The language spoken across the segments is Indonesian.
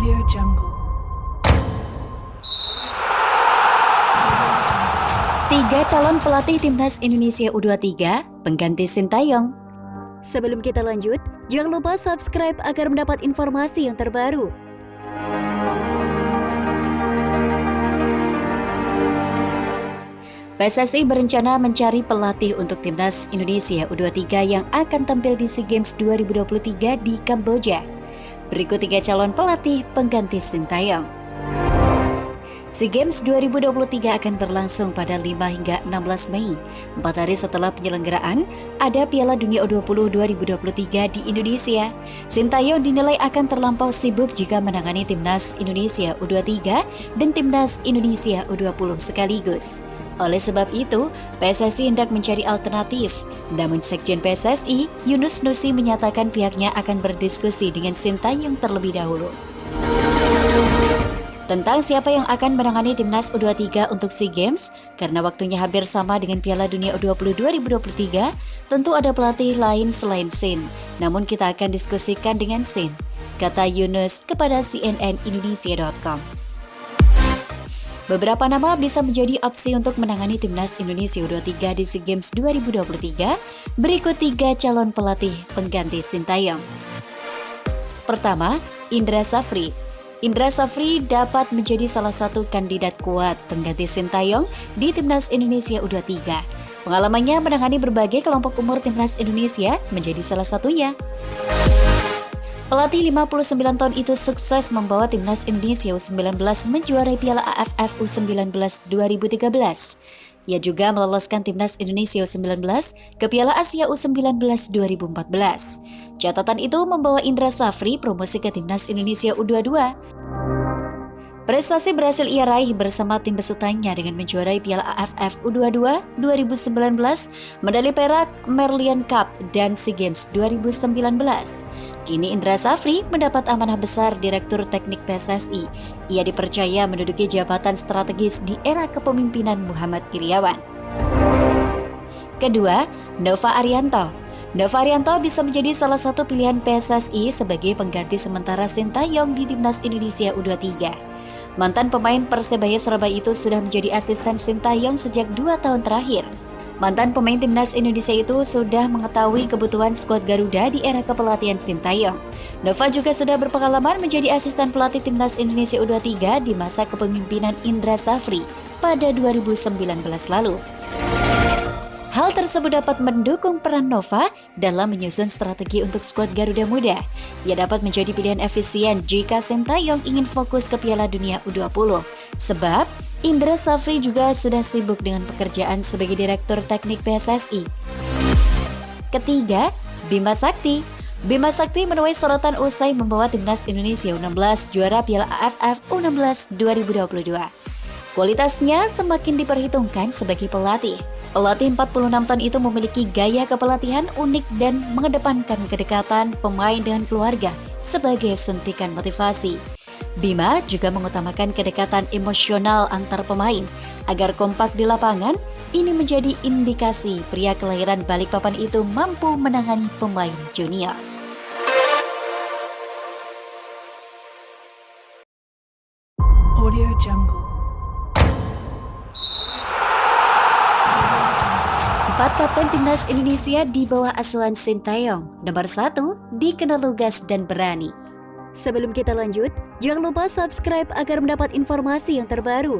Audio Jungle. Tiga calon pelatih Timnas Indonesia U23 pengganti Sintayong. Sebelum kita lanjut, jangan lupa subscribe agar mendapat informasi yang terbaru. PSSI berencana mencari pelatih untuk Timnas Indonesia U23 yang akan tampil di SEA Games 2023 di Kamboja. Berikut tiga calon pelatih pengganti Sintayong. SEA Games 2023 akan berlangsung pada 5 hingga 16 Mei. 4 hari setelah penyelenggaraan, ada Piala Dunia U20 2023 di Indonesia. Sintayong dinilai akan terlampau sibuk jika menangani Timnas Indonesia U23 dan Timnas Indonesia U20 sekaligus. Oleh sebab itu, PSSI hendak mencari alternatif. Namun Sekjen PSSI, Yunus Nusi menyatakan pihaknya akan berdiskusi dengan Sintayong terlebih dahulu. Tentang siapa yang akan menangani Timnas U23 untuk SEA Games, karena waktunya hampir sama dengan Piala Dunia U20 2023, tentu ada pelatih lain selain Sin. Namun kita akan diskusikan dengan Sin, kata Yunus kepada cnnindonesia.com. Beberapa nama bisa menjadi opsi untuk menangani Timnas Indonesia U23 di SEA Games 2023. Berikut tiga calon pelatih pengganti Sintayong. Pertama, Indra Safri. Indra Safri dapat menjadi salah satu kandidat kuat pengganti Sintayong di Timnas Indonesia U23. Pengalamannya menangani berbagai kelompok umur Timnas Indonesia menjadi salah satunya. Pelatih 59 tahun itu sukses membawa Timnas Indonesia U19 menjuarai Piala AFF U19 2013. Ia juga meloloskan Timnas Indonesia U19 ke Piala Asia U19 2014. Catatan itu membawa Indra Safri promosi ke Timnas Indonesia U22. Prestasi berhasil ia raih bersama tim besutannya dengan menjuarai Piala AFF U22 2019, medali perak Merlion Cup, dan SEA Games 2019. Kini Indra Safri mendapat amanah besar Direktur Teknik PSSI. Ia dipercaya menduduki jabatan strategis di era kepemimpinan Muhammad Iriawan. Kedua, Nova Arianto. Nova Arianto bisa menjadi salah satu pilihan PSSI sebagai pengganti sementara Sintayong di Timnas Indonesia U23. Mantan pemain Persebaya Surabaya itu sudah menjadi asisten Sintayong sejak 2 tahun terakhir. Mantan pemain Timnas Indonesia itu sudah mengetahui kebutuhan skuad Garuda di era kepelatihan Sintayong. Nova juga sudah berpengalaman menjadi asisten pelatih Timnas Indonesia U23 di masa kepemimpinan Indra Safri pada 2019 lalu. Hal tersebut dapat mendukung peran Nova dalam menyusun strategi untuk skuad Garuda Muda. Ia dapat menjadi pilihan efisien jika Sintayong ingin fokus ke Piala Dunia U20. Sebab, Indra Safri juga sudah sibuk dengan pekerjaan sebagai Direktur Teknik PSSI. Ketiga, Bima Sakti. Bima Sakti menuai sorotan usai membawa Timnas Indonesia U16 juara Piala AFF U16 2022. Kualitasnya semakin diperhitungkan sebagai pelatih. Pelatih 46 tahun itu memiliki gaya kepelatihan unik dan mengedepankan kedekatan pemain dengan keluarga sebagai suntikan motivasi. Bima juga mengutamakan kedekatan emosional antar pemain agar kompak di lapangan. Ini menjadi indikasi pria kelahiran Balikpapan itu mampu menangani pemain junior. Audio Jungle. 4 kapten Timnas Indonesia di bawah asuhan Sintayong. Nomor 1, dikenal lugas dan berani. Sebelum kita lanjut, jangan lupa subscribe agar mendapat informasi yang terbaru.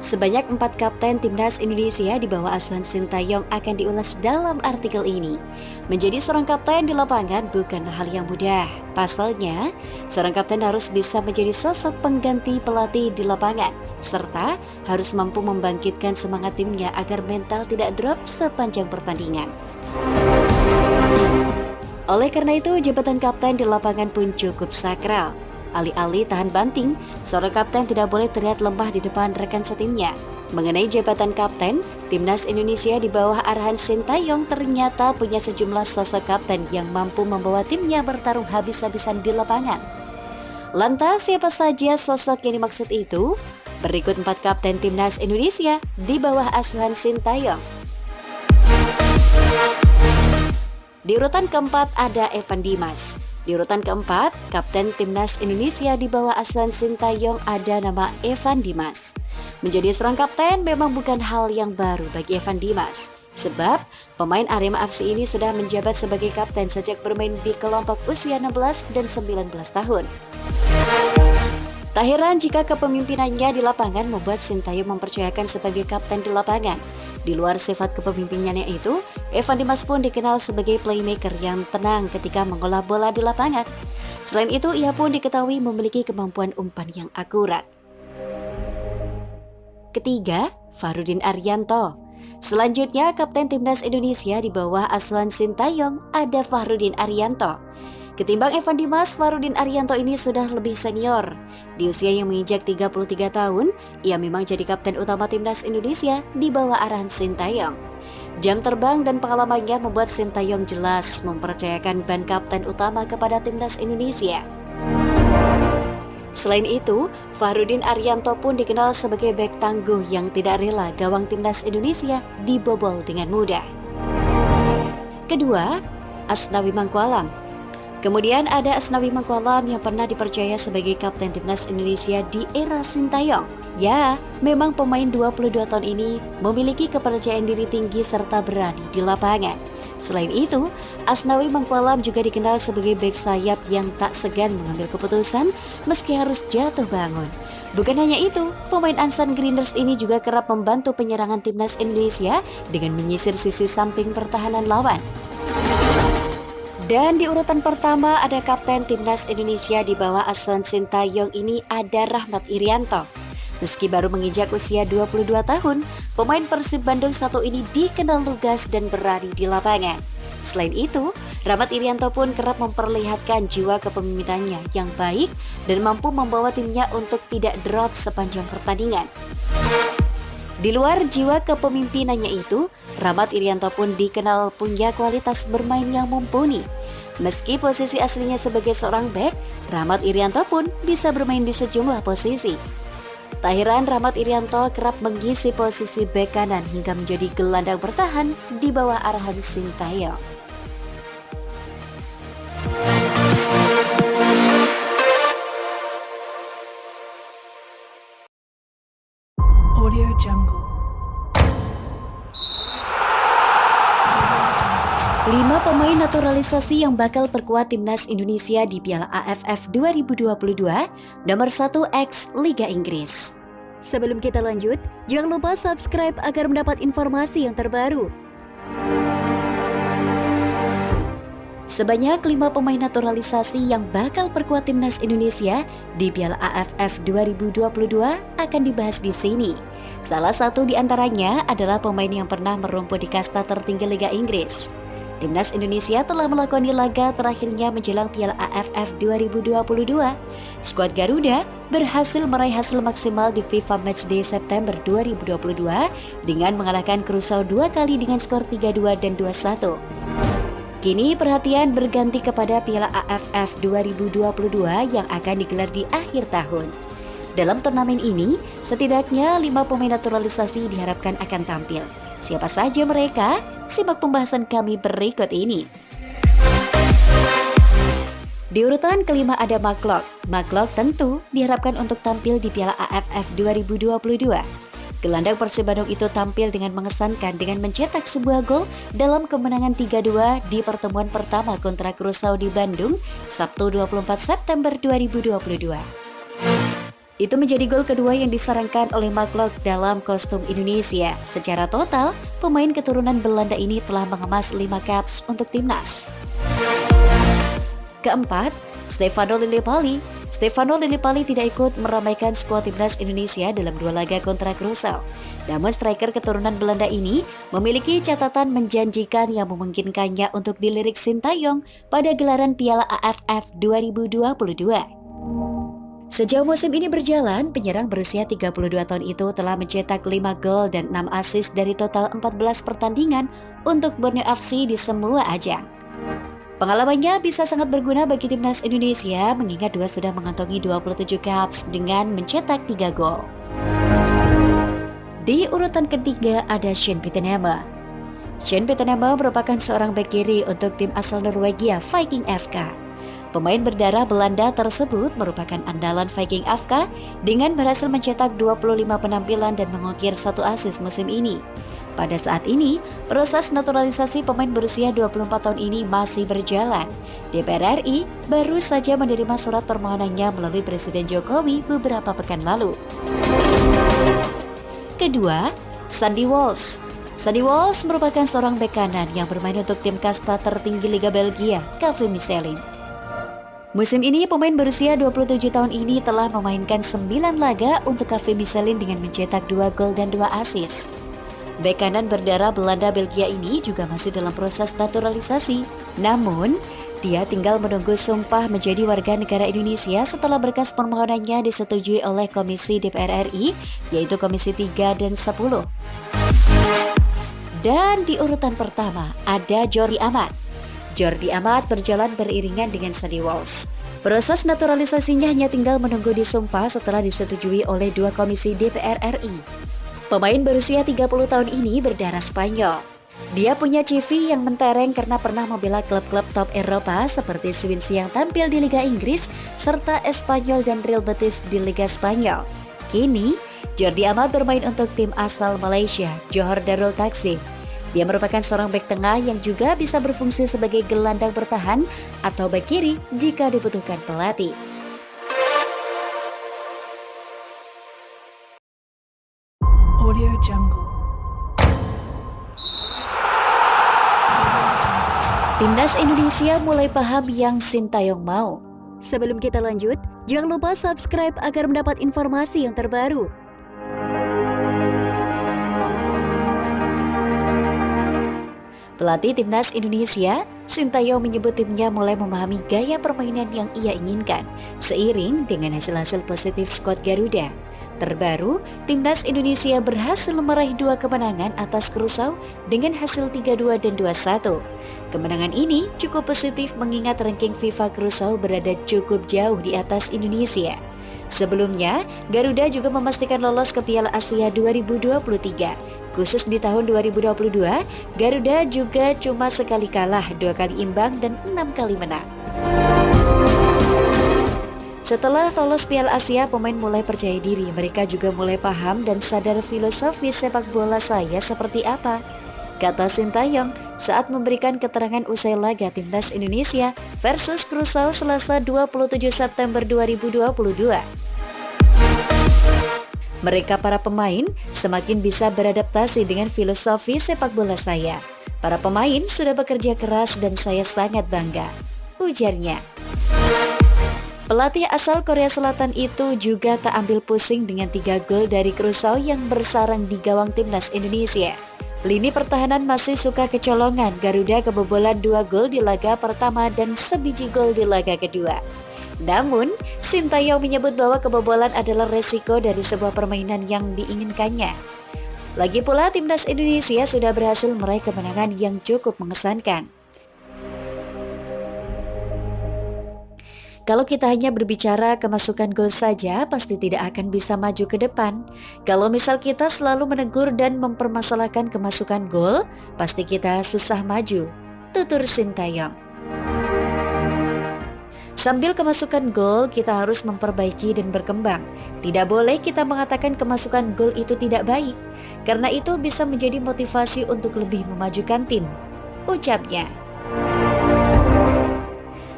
Sebanyak 4 kapten Timnas Indonesia di bawah asuhan Sintayong akan diulas dalam artikel ini. Menjadi seorang kapten di lapangan bukanlah hal yang mudah. Pasalnya, seorang kapten harus bisa menjadi sosok pengganti pelatih di lapangan, serta harus mampu membangkitkan semangat timnya agar mental tidak drop sepanjang pertandingan. Oleh karena itu, jabatan kapten di lapangan pun cukup sakral. Alih-alih tahan banting, seorang kapten tidak boleh terlihat lemah di depan rekan setimnya. Mengenai jabatan kapten, Timnas Indonesia di bawah arahan Sintayong ternyata punya sejumlah sosok kapten yang mampu membawa timnya bertarung habis-habisan di lapangan. Lantas siapa saja sosok yang dimaksud itu? Berikut 4 kapten Timnas Indonesia di bawah asuhan Sintayong. Di urutan keempat ada Evan Dimas. Di urutan keempat, Kapten Timnas Indonesia di bawah asuhan Sintayong ada nama Evan Dimas. Menjadi seorang kapten memang bukan hal yang baru bagi Evan Dimas. Sebab pemain Arema FC ini sudah menjabat sebagai kapten sejak bermain di kelompok usia 16 dan 19 tahun. Tak heran jika kepemimpinannya di lapangan membuat Sintayong mempercayakan sebagai kapten di lapangan. Di luar sifat kepemimpinannya itu, Evan Dimas pun dikenal sebagai playmaker yang tenang ketika mengolah bola di lapangan. Selain itu, ia pun diketahui memiliki kemampuan umpan yang akurat. Ketiga, Farudin Arianto. Selanjutnya, Kapten Timnas Indonesia di bawah asuhan Sintayong ada Farudin Arianto. Ketimbang Evan Dimas, Farudin Arianto ini sudah lebih senior. Di usia yang menginjak 33 tahun, ia memang jadi kapten utama Timnas Indonesia di bawah arahan Sintayong. Jam terbang dan pengalamannya membuat Sintayong jelas mempercayakan ban kapten utama kepada Timnas Indonesia. Selain itu, Farudin Arianto pun dikenal sebagai bek tangguh yang tidak rela gawang Timnas Indonesia dibobol dengan mudah. Kedua, Asnawi Mangkualam. Kemudian ada Asnawi Mangkualam yang pernah dipercaya sebagai kapten Timnas Indonesia di era Sintayong. Ya, memang pemain 22 tahun ini memiliki kepercayaan diri tinggi serta berani di lapangan. Selain itu, Asnawi Mangkualam juga dikenal sebagai bek sayap yang tak segan mengambil keputusan meski harus jatuh bangun. Bukan hanya itu, pemain Ansan Greeners ini juga kerap membantu penyerangan Timnas Indonesia dengan menyisir sisi samping pertahanan lawan. Dan di urutan pertama ada Kapten Timnas Indonesia di bawah asuhan Sintayong ini ada Rahmat Irianto. Meski baru menginjak usia 22 tahun, pemain Persib Bandung 1 ini dikenal lugas dan berani di lapangan. Selain itu, Rahmat Irianto pun kerap memperlihatkan jiwa kepemimpinannya yang baik dan mampu membawa timnya untuk tidak drop sepanjang pertandingan. Di luar jiwa kepemimpinannya itu, Rahmat Irianto pun dikenal punya kualitas bermain yang mumpuni. Meski posisi aslinya sebagai seorang bek, Rahmat Irianto pun bisa bermain di sejumlah posisi. Tak heran Rahmat Irianto kerap mengisi posisi bek kanan hingga menjadi gelandang bertahan di bawah arahan Sintayong. Audio Jungle. 5 pemain naturalisasi yang bakal perkuat Timnas Indonesia di Piala AFF 2022, nomor 1 X Liga Inggris. Sebelum kita lanjut, jangan lupa subscribe agar mendapat informasi yang terbaru. Sebanyak 5 pemain naturalisasi yang bakal perkuat Timnas Indonesia di Piala AFF 2022 akan dibahas di sini. Salah satu di antaranya adalah pemain yang pernah merumput di kasta tertinggi Liga Inggris. Timnas Indonesia telah melakoni laga terakhirnya menjelang Piala AFF 2022. Skuad Garuda berhasil meraih hasil maksimal di FIFA Matchday September 2022 dengan mengalahkan Curaçao 2 kali dengan skor 3-2 dan 2-1. Kini perhatian berganti kepada Piala AFF 2022 yang akan digelar di akhir tahun. Dalam turnamen ini, setidaknya 5 pemain naturalisasi diharapkan akan tampil. Siapa saja mereka? Simak pembahasan kami berikut ini. Di urutan kelima ada Mark Locke. Mark Locke tentu diharapkan untuk tampil di Piala AFF 2022. Gelandang Persib Bandung itu tampil dengan mengesankan dengan mencetak sebuah gol dalam kemenangan 3-2 di pertemuan pertama kontra Curaçao di Bandung, Sabtu 24 September 2022. Itu menjadi gol kedua yang disarankan oleh Mark Locke dalam kostum Indonesia. Secara total, pemain keturunan Belanda ini telah mengemas 5 caps untuk timnas. Keempat, Stefano Lillipali. Stefano Lillipali tidak ikut meramaikan skuad timnas Indonesia dalam 2 laga kontra Curaçao. Namun striker keturunan Belanda ini memiliki catatan menjanjikan yang memungkinkannya untuk dilirik Sintayong pada gelaran Piala AFF 2022. Sejauh musim ini berjalan, penyerang berusia 32 tahun itu telah mencetak 5 gol dan 6 assist dari total 14 pertandingan untuk Borneo FC di semua ajang. Pengalamannya bisa sangat berguna bagi timnas Indonesia mengingat dua sudah mengantongi 27 caps dengan mencetak 3 gol. Di urutan ketiga ada Sean Pittenema. Shen Petenama merupakan seorang bek kiri untuk tim asal Norwegia Viking FK. Pemain berdarah Belanda tersebut merupakan andalan Viking FK dengan berhasil mencetak 25 penampilan dan mengukir 1 assist musim ini. Pada saat ini, proses naturalisasi pemain berusia 24 tahun ini masih berjalan. DPR RI baru saja menerima surat permohonannya melalui Presiden Jokowi beberapa pekan lalu. Kedua, Sandy Walsh. Sandy Walsh merupakan seorang bek kanan yang bermain untuk tim kasta tertinggi Liga Belgia, KV Mechelen. Musim ini pemain berusia 27 tahun ini telah memainkan 9 laga untuk KV Mechelen dengan mencetak 2 gol dan 2 assist. Bek kanan berdarah Belanda Belgia ini juga masih dalam proses naturalisasi. Namun, dia tinggal menunggu sumpah menjadi warga negara Indonesia setelah berkas permohonannya disetujui oleh Komisi DPR RI, yaitu Komisi 3 dan 10. Dan di urutan pertama ada Jordi Amat. Jordi Amat berjalan beriringan dengan Sandy Walsh. Proses naturalisasinya hanya tinggal menunggu disumpah setelah disetujui oleh 2 komisi DPR RI. Pemain berusia 30 tahun ini berdarah Spanyol. Dia punya CV yang mentereng karena pernah membela klub-klub top Eropa seperti Swansea yang tampil di Liga Inggris serta Espanyol dan Real Betis di Liga Spanyol. Kini, Jordi Amat bermain untuk tim asal Malaysia, Johor Darul Takzim. Dia merupakan seorang bek tengah yang juga bisa berfungsi sebagai gelandang bertahan atau bek kiri jika dibutuhkan pelatih. Audio Jungle. Timnas Indonesia mulai paham yang Sintayong mau. Sebelum kita lanjut, jangan lupa subscribe agar mendapat informasi yang terbaru. Pelatih Timnas Indonesia, Sintayong menyebut timnya mulai memahami gaya permainan yang ia inginkan, seiring dengan hasil-hasil positif skuad Garuda. Terbaru, Timnas Indonesia berhasil meraih 2 kemenangan atas Curaçao dengan hasil 3-2 dan 2-1. Kemenangan ini cukup positif mengingat ranking FIFA Curaçao berada cukup jauh di atas Indonesia. Sebelumnya, Garuda juga memastikan lolos ke Piala Asia 2023. Khusus di tahun 2022, Garuda juga cuma sekali kalah, 2 kali imbang dan 6 kali menang. Setelah lolos Piala Asia, pemain mulai percaya diri. Mereka juga mulai paham dan sadar filosofi sepak bola saya seperti apa, kata Sintayong saat memberikan keterangan usai laga Timnas Indonesia versus Curaçao Selasa 27 September 2022. Mereka para pemain semakin bisa beradaptasi dengan filosofi sepak bola saya. Para pemain sudah bekerja keras dan saya sangat bangga, ujarnya. Pelatih asal Korea Selatan itu juga tak ambil pusing dengan 3 gol dari Curaçao yang bersarang di gawang Timnas Indonesia. Lini pertahanan masih suka kecolongan. Garuda kebobolan 2 gol di laga pertama dan sebiji gol di laga kedua. Namun, Sintayong menyebut bahwa kebobolan adalah resiko dari sebuah permainan yang diinginkannya. Lagi pula, Timnas Indonesia sudah berhasil meraih kemenangan yang cukup mengesankan. Kalau kita hanya berbicara kemasukan gol saja, pasti tidak akan bisa maju ke depan. Kalau misal kita selalu menegur dan mempermasalahkan kemasukan gol, pasti kita susah maju, tutur Sintayong. Sambil kemasukan gol, kita harus memperbaiki dan berkembang. Tidak boleh kita mengatakan kemasukan gol itu tidak baik, karena itu bisa menjadi motivasi untuk lebih memajukan tim, ucapnya.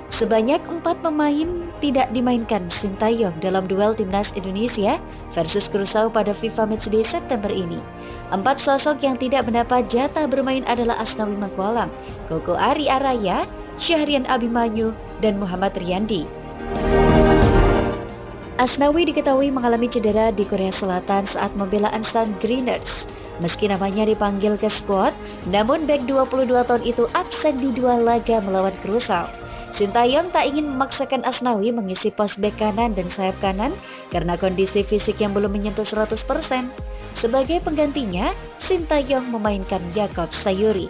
Sebanyak 4 pemain tidak dimainkan Sintayong dalam duel Timnas Indonesia versus Curaçao pada FIFA Matchday September ini. 4 sosok yang tidak mendapat jatah bermain adalah Asnawi Mangkualam, Koko Ari Araya, Syahrian Abimanyu, dan Muhammad Riyandi. Asnawi diketahui mengalami cedera di Korea Selatan saat membela Ansan Greeners. Meski namanya dipanggil ke squad, namun bek 22 tahun itu absen di 2 laga melawan Curaçao. Sintayong tak ingin memaksakan Asnawi mengisi pos bek kanan dan sayap kanan karena kondisi fisik yang belum menyentuh 100%. Sebagai penggantinya, Sintayong memainkan Yakob Sayuri.